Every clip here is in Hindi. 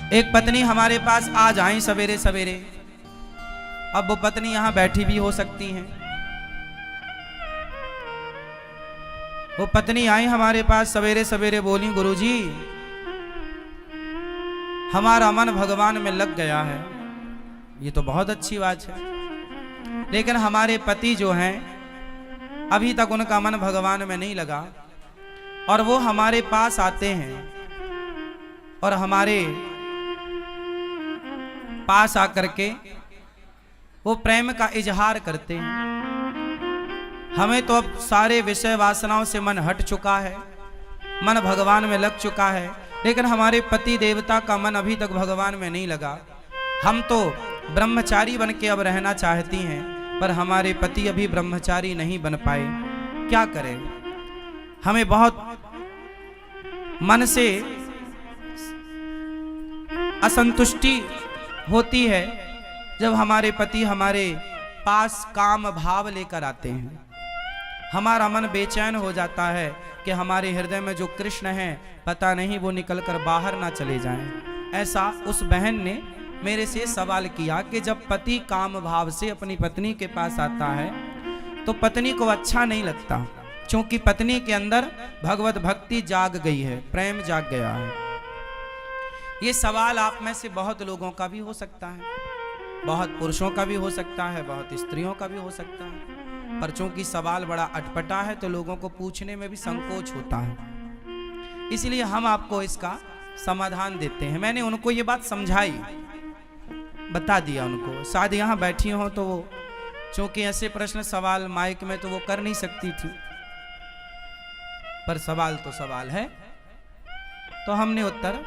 एक पत्नी हमारे पास आ जाए सवेरे सवेरे, अब वो पत्नी यहां बैठी भी हो सकती हैं। वो पत्नी आई हमारे पास सवेरे सवेरे, बोली गुरुजी हमारा मन भगवान में लग गया है। ये तो बहुत अच्छी बात है, लेकिन हमारे पति जो हैं अभी तक उनका मन भगवान में नहीं लगा, और वो हमारे पास आते हैं और हमारे पास आकर के वो प्रेम का इजहार करते हैं। हमें तो अब सारे विषय वासनाओं से मन हट चुका है, मन भगवान में लग चुका है, लेकिन हमारे पति देवता का मन अभी तक भगवान में नहीं लगा। हम तो ब्रह्मचारी बन के अब रहना चाहती हैं, पर हमारे पति अभी ब्रह्मचारी नहीं बन पाए। क्या करें? हमें बहुत मन से असंतुष्टि होती है जब हमारे पति हमारे पास काम भाव लेकर आते हैं। हमारा मन बेचैन हो जाता है कि हमारे हृदय में जो कृष्ण हैं पता नहीं वो निकलकर बाहर ना चले जाएं। ऐसा उस बहन ने मेरे से सवाल किया कि जब पति काम भाव से अपनी पत्नी के पास आता है तो पत्नी को अच्छा नहीं लगता, क्योंकि पत्नी के अंदर भगवत भक्ति जाग गई है, प्रेम जाग गया है। ये सवाल आप में से बहुत लोगों का भी हो सकता है, बहुत पुरुषों का भी हो सकता है, बहुत स्त्रियों का भी हो सकता है, पर चूंकि सवाल बड़ा अटपटा है तो लोगों को पूछने में भी संकोच होता है, इसलिए हम आपको इसका समाधान देते हैं। मैंने उनको ये बात समझाई, बता दिया उनको, शायद यहाँ बैठी हो तो वो चूंकि ऐसे प्रश्न सवाल माइक में तो वो कर नहीं सकती थी, पर सवाल तो सवाल है, तो हमने उत्तर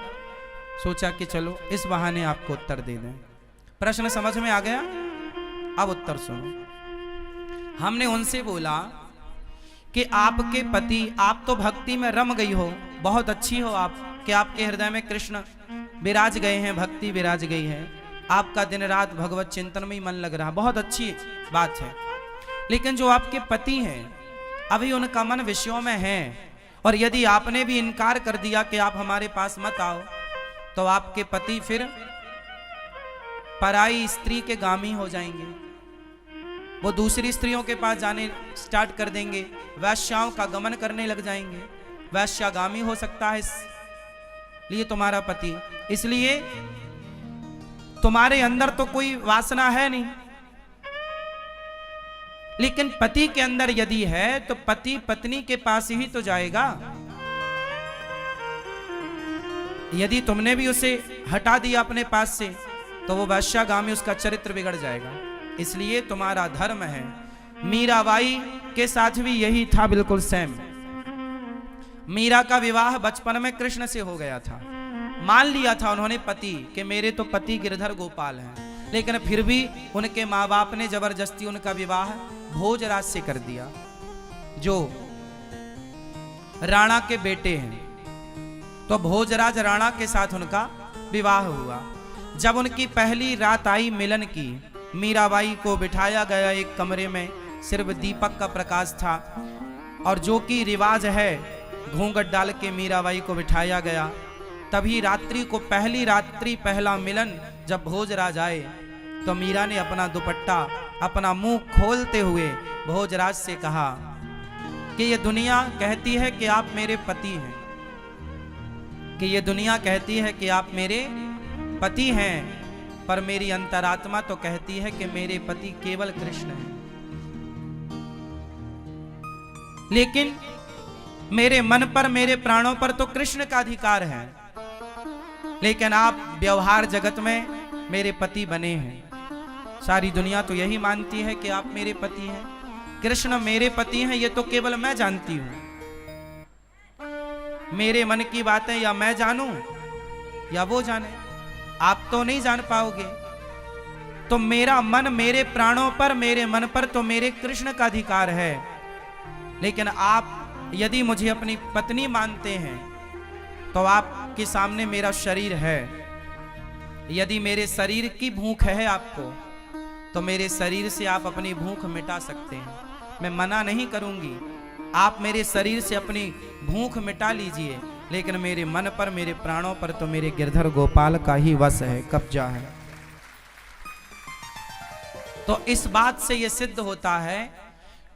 सोचा कि चलो इस बहाने आपको उत्तर दे दें। प्रश्न समझ में आ गया? अब उत्तर सुनो। हमने उनसे बोला कि आपके पति, आप तो भक्ति में रम गई हो, बहुत अच्छी हो आप, कि आपके हृदय में कृष्ण विराज गए हैं, भक्ति विराज गई है, आपका दिन रात भगवत चिंतन में ही मन लग रहा, बहुत अच्छी बात है। लेकिन जो आपके पति हैं अभी उनका मन विषयों में है, और यदि आपने भी इनकार कर दिया कि आप हमारे पास मत आओ, तो आपके पति फिर पराई स्त्री के गामी हो जाएंगे, वो दूसरी स्त्रियों के पास जाने स्टार्ट कर देंगे, वैश्याओं का गमन करने लग जाएंगे, वैश्यागामी हो सकता है इसलिए तुम्हारा पति। इसलिए तुम्हारे अंदर तो कोई वासना है नहीं, लेकिन पति के अंदर यदि है तो पति पत्नी के पास ही तो जाएगा। यदि तुमने भी उसे हटा दिया अपने पास से तो वो वैश्यागामी, उसका चरित्र बिगड़ जाएगा। इसलिए तुम्हारा धर्म है। मीराबाई के साथ भी यही था, बिल्कुल सेम। मीरा का विवाह बचपन में कृष्ण से हो गया था, मान लिया था उन्होंने पति कि मेरे तो पति गिरधर गोपाल हैं, लेकिन फिर भी उनके माँ बाप ने जबरदस्ती उनका विवाह भोजराज से कर दिया, जो राणा के बेटे हैं। तो भोजराज राणा के साथ उनका विवाह हुआ। जब उनकी पहली रात आई मिलन की, मीराबाई को बिठाया गया एक कमरे में, सिर्फ दीपक का प्रकाश था, और जो कि रिवाज है घूंघट डाल के मीराबाई को बिठाया गया। तभी रात्रि को, पहली रात्रि पहला मिलन जब भोजराज आए तो मीरा ने अपना दुपट्टा, अपना मुंह खोलते हुए भोजराज से कहा कि ये दुनिया कहती है कि आप मेरे पति हैं, कि ये दुनिया कहती है कि आप मेरे पति हैं, पर मेरी अंतरात्मा तो कहती है कि मेरे पति केवल कृष्ण हैं। लेकिन मेरे मन पर, मेरे प्राणों पर तो कृष्ण का अधिकार है, लेकिन आप व्यवहार जगत में मेरे पति बने हैं। सारी दुनिया तो यही मानती है कि आप मेरे पति हैं, कृष्ण मेरे पति हैं, ये तो केवल मैं जानती हूं। मेरे मन की बातें या मैं जानूं या वो जाने, आप तो नहीं जान पाओगे। तो मेरा मन, मेरे प्राणों पर, मेरे मन पर तो मेरे कृष्ण का अधिकार है, लेकिन आप यदि मुझे अपनी पत्नी मानते हैं तो आपके सामने मेरा शरीर है। यदि मेरे शरीर की भूख है आपको, तो मेरे शरीर से आप अपनी भूख मिटा सकते हैं, मैं मना नहीं करूंगी। आप मेरे शरीर से अपनी भूख मिटा लीजिए, लेकिन मेरे मन पर, मेरे प्राणों पर तो मेरे गिरधर गोपाल का ही वश है, कब्जा है। तो इस बात से यह सिद्ध होता है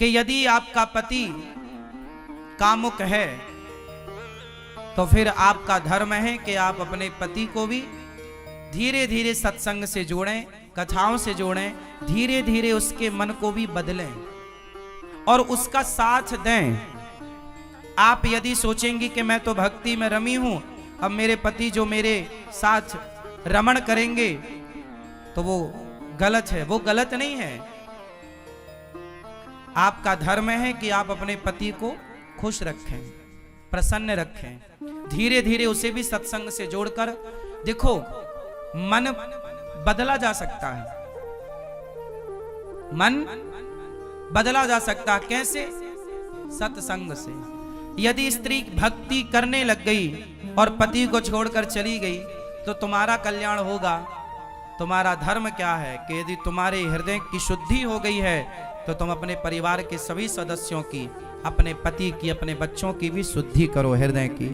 कि यदि आपका पति कामुक है तो फिर आपका धर्म है कि आप अपने पति को भी धीरे धीरे सत्संग से जोड़ें, कथाओं से जोड़ें, धीरे धीरे उसके मन को भी बदलें और उसका साथ दें। आप यदि सोचेंगी कि मैं तो भक्ति में रमी हूं, अब मेरे पति जो मेरे साथ रमण करेंगे तो वो गलत है, वो गलत नहीं है। आपका धर्म है कि आप अपने पति को खुश रखें, प्रसन्न रखें, धीरे धीरे उसे भी सत्संग से जोड़कर। देखो, मन बदला जा सकता है, मन बदला जा सकता है। कैसे? सत्संग से। यदि स्त्री भक्ति करने लग गई और पति को छोड़कर चली गई तो तुम्हारा कल्याण होगा। तुम्हारा धर्म क्या है कि यदि तुम्हारे हृदय की शुद्धि हो गई है तो तुम अपने परिवार के सभी सदस्यों की, अपने पति की, अपने बच्चों की भी शुद्धि करो हृदय की,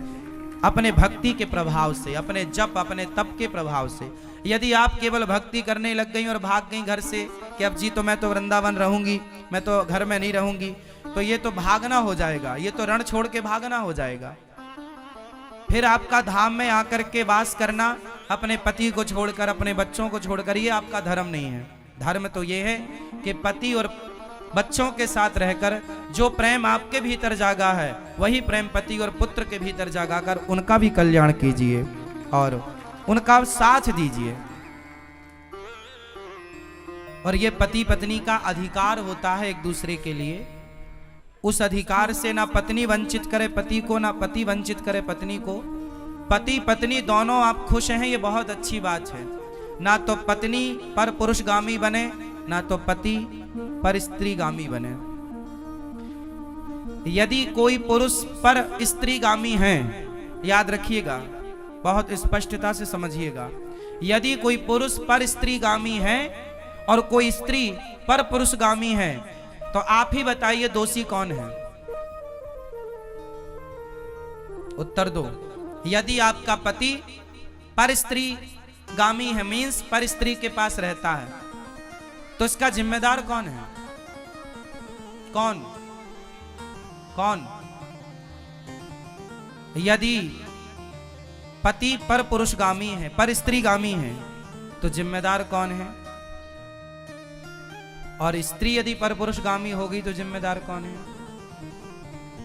अपने भक्ति के प्रभाव से, अपने जप, अपने तप के प्रभाव से। यदि आप केवल भक्ति करने लग गई और भाग गई घर से कि अब जी तो मैं तो वृंदावन रहूंगी, मैं तो घर में नहीं रहूंगी, तो ये तो भागना हो जाएगा, ये तो रण छोड़ के भागना हो जाएगा। फिर आपका धाम में आकर के वास करना, अपने पति को छोड़कर, अपने बच्चों को छोड़कर, ये आपका धर्म नहीं है। धर्म तो ये है कि पति और बच्चों के साथ रहकर जो प्रेम आपके भीतर जागा है वही प्रेम पति और पुत्र के भीतर जागा कर उनका भी कल्याण कीजिए और उनका साथ दीजिए। और ये पति पत्नी का अधिकार होता है एक दूसरे के लिए। उस अधिकार से ना पत्नी वंचित करे पति को, ना पति वंचित करे पत्नी को। पति पत्नी दोनों आप खुश हैं, ये बहुत अच्छी बात है। ना तो पत्नी पर पुरुषगामी बने, ना तो पति पर स्त्रीगामी बने। यदि कोई पुरुष पर स्त्रीगामी है, याद रखिएगा, बहुत स्पष्टता से समझिएगा, यदि कोई पुरुष पर स्त्रीगामी है और कोई स्त्री पर पुरुषगामी है तो आप ही बताइए दोषी कौन है? उत्तर दो। यदि आपका पति पर स्त्रीगामी है, मीन्स पर स्त्री के पास रहता है, तो इसका जिम्मेदार कौन है? कौन? कौन? यदि पति पर पुरुषगामी है, पर स्त्रीगामी है, तो जिम्मेदार कौन है? और स्त्री यदि पर पुरुषगामी होगी तो जिम्मेदार कौन है?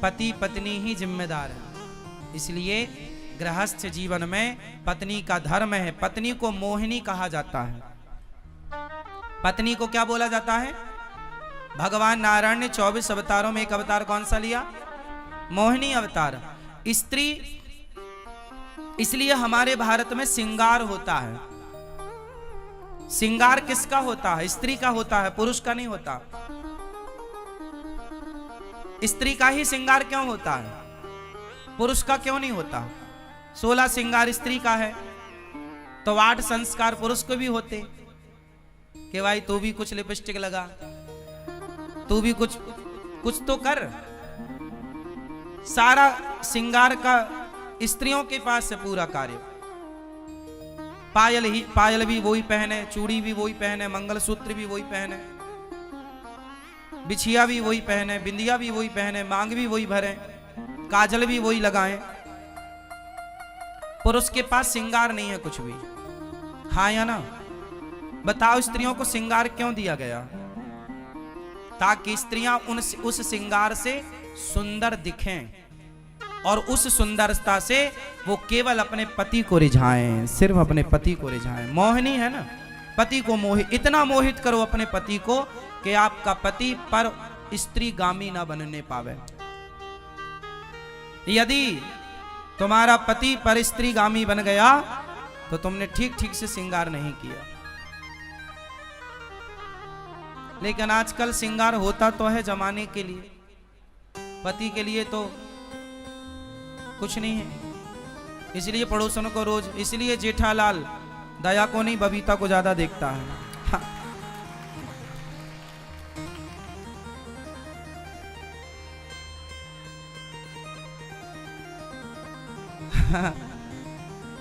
पति पत्नी ही जिम्मेदार है। इसलिए गृहस्थ जीवन में पत्नी का धर्म है। पत्नी को मोहिनी कहा जाता है। पत्नी को क्या बोला जाता है? भगवान नारायण ने 24 अवतारों में एक अवतार कौन सा लिया? मोहिनी अवतार। स्त्री, इसलिए हमारे भारत में श्रृंगार होता है। श्रृंगार किसका होता है? स्त्री का होता है, पुरुष का नहीं होता। स्त्री का ही श्रृंगार क्यों होता है? पुरुष का क्यों नहीं होता? 16 श्रृंगार स्त्री का है तो 8 संस्कार पुरुष को भी होते कि भाई तू भी कुछ लिपस्टिक लगा, तू भी कुछ तो कर। सारा श्रृंगार का स्त्रियों के पास है पूरा कार्य। पायल भी वही पहने, चूड़ी भी वही पहने, मंगलसूत्र भी वही पहने, बिछिया भी वही पहने, बिंदिया भी वही पहने, मांग भी वही भरे, काजल भी वही लगाएं। पुरुष के पास श्रृंगार नहीं है कुछ भी। हाँ या ना? बताओ, स्त्रियों को श्रृंगार क्यों दिया गया? ताकि स्त्रियां उस श्रृंगार से सुंदर दिखें और उस सुंदरता से वो केवल अपने पति को रिझाएं, सिर्फ अपने पति को रिझाएं। मोहिनी है ना, पति को इतना मोहित करो अपने पति को कि आपका पति पर स्त्रीगामी ना बनने पावे। यदि तुम्हारा पति पर स्त्रीगामी बन गया तो तुमने ठीक से श्रृंगार नहीं किया। लेकिन आजकल श्रृंगार होता तो है जमाने के लिए, पति के लिए तो कुछ नहीं है। इसलिए पड़ोसन को रोज, इसलिए जेठालाल दया को नहीं बबीता को ज्यादा देखता है। हाँ।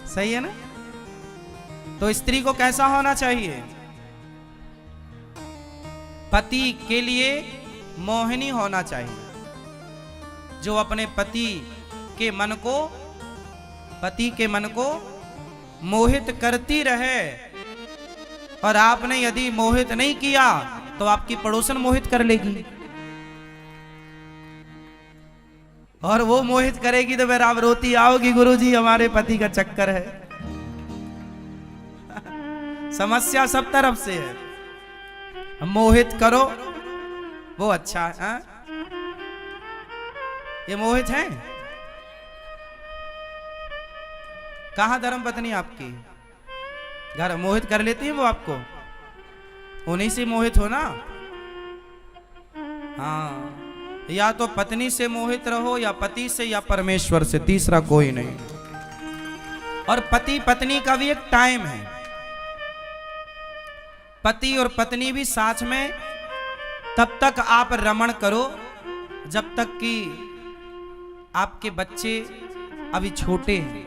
सही है ना? तो स्त्री को कैसा होना चाहिए? पति के लिए मोहिनी होना चाहिए, जो अपने पति के मन को मोहित करती रहे। और आपने यदि मोहित नहीं किया तो आपकी पड़ोसन मोहित कर लेगी, और वो मोहित करेगी तो फिर आप रोती आओगी, गुरुजी हमारे पति का चक्कर है। समस्या सब तरफ से है। मोहित करो वो अच्छा है। ये मोहित है? कहां धर्म पत्नी आपकी? घर मोहित कर लेती है वो आपको? उन्हीं से मोहित हो ना। हाँ, या तो पत्नी से मोहित रहो, या पति से, या परमेश्वर से, तीसरा कोई नहीं। और पति पत्नी का भी एक टाइम है। पति और पत्नी भी साथ में तब तक आप रमण करो जब तक कि आपके बच्चे अभी छोटे हैं।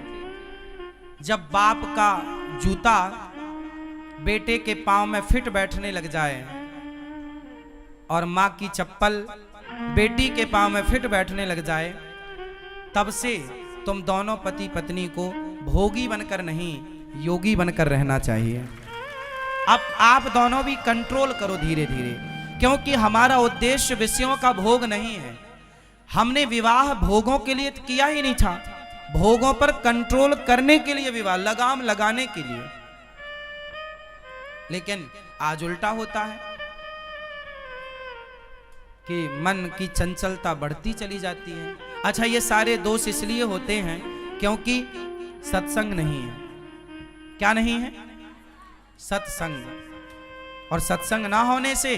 जब बाप का जूता बेटे के पांव में फिट बैठने लग जाए और मां की चप्पल बेटी के पांव में फिट बैठने लग जाए, तब से तुम दोनों पति पत्नी को भोगी बनकर नहीं, योगी बनकर रहना चाहिए। अब आप दोनों भी कंट्रोल करो धीरे धीरे, क्योंकि हमारा उद्देश्य विषयों का भोग नहीं है। हमने विवाह भोगों के लिए किया ही नहीं था, भोगों पर कंट्रोल करने के लिए विवाह, लगाम लगाने के लिए। लेकिन आज उल्टा होता है कि मन की चंचलता बढ़ती चली जाती है। अच्छा, ये सारे दोष इसलिए होते हैं क्योंकि सत्संग नहीं है। क्या नहीं है? सत्संग। और सत्संग ना होने से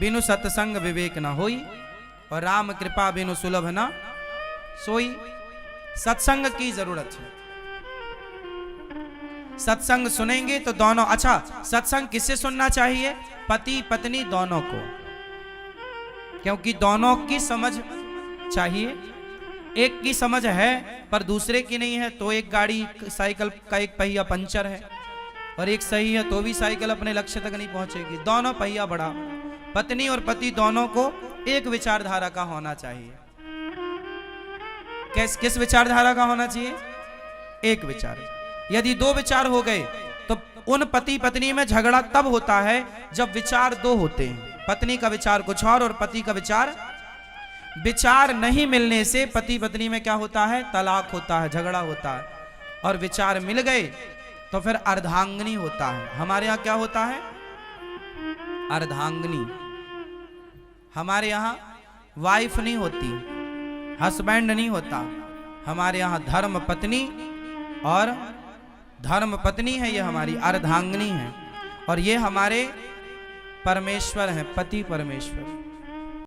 बिनु सत्संग विवेक ना होई, और राम कृपा बिनु सुलभ ना सोई। सत्संग की जरूरत है। सत्संग सुनेंगे तो दोनों, अच्छा सत्संग किससे सुनना चाहिए? पति पत्नी दोनों को, क्योंकि दोनों की समझ चाहिए। एक की समझ है पर दूसरे की नहीं है, तो एक गाड़ी साइकिल का एक पहिया पंचर है, और एक सही है तो भी साइकिल अपने लक्ष्य तक नहीं पहुंचेगी। दोनों पहिया बड़ा। पत्नी और पति दोनों को एक विचारधारा का होना चाहिए। किस विचारधारा का होना चाहिए? एक विचार। यदि दो विचार हो गए तो उन पति पत्नी में झगड़ा तब होता है जब विचार दो होते हैं। पत्नी का विचार कुछ और पति का विचार नहीं मिलने से पति पत्नी में क्या होता है? तलाक होता है, झगड़ा होता है। और विचार मिल गए तो फिर अर्धांगिनी होता है। हमारे यहाँ क्या होता है? अर्धांगिनी। हमारे यहाँ वाइफ नहीं होती, हस्बैंड नहीं होता। हमारे यहाँ धर्म पत्नी, और धर्म पत्नी है, ये हमारी अर्धांगिनी है। और ये हमारे परमेश्वर हैं, पति परमेश्वर।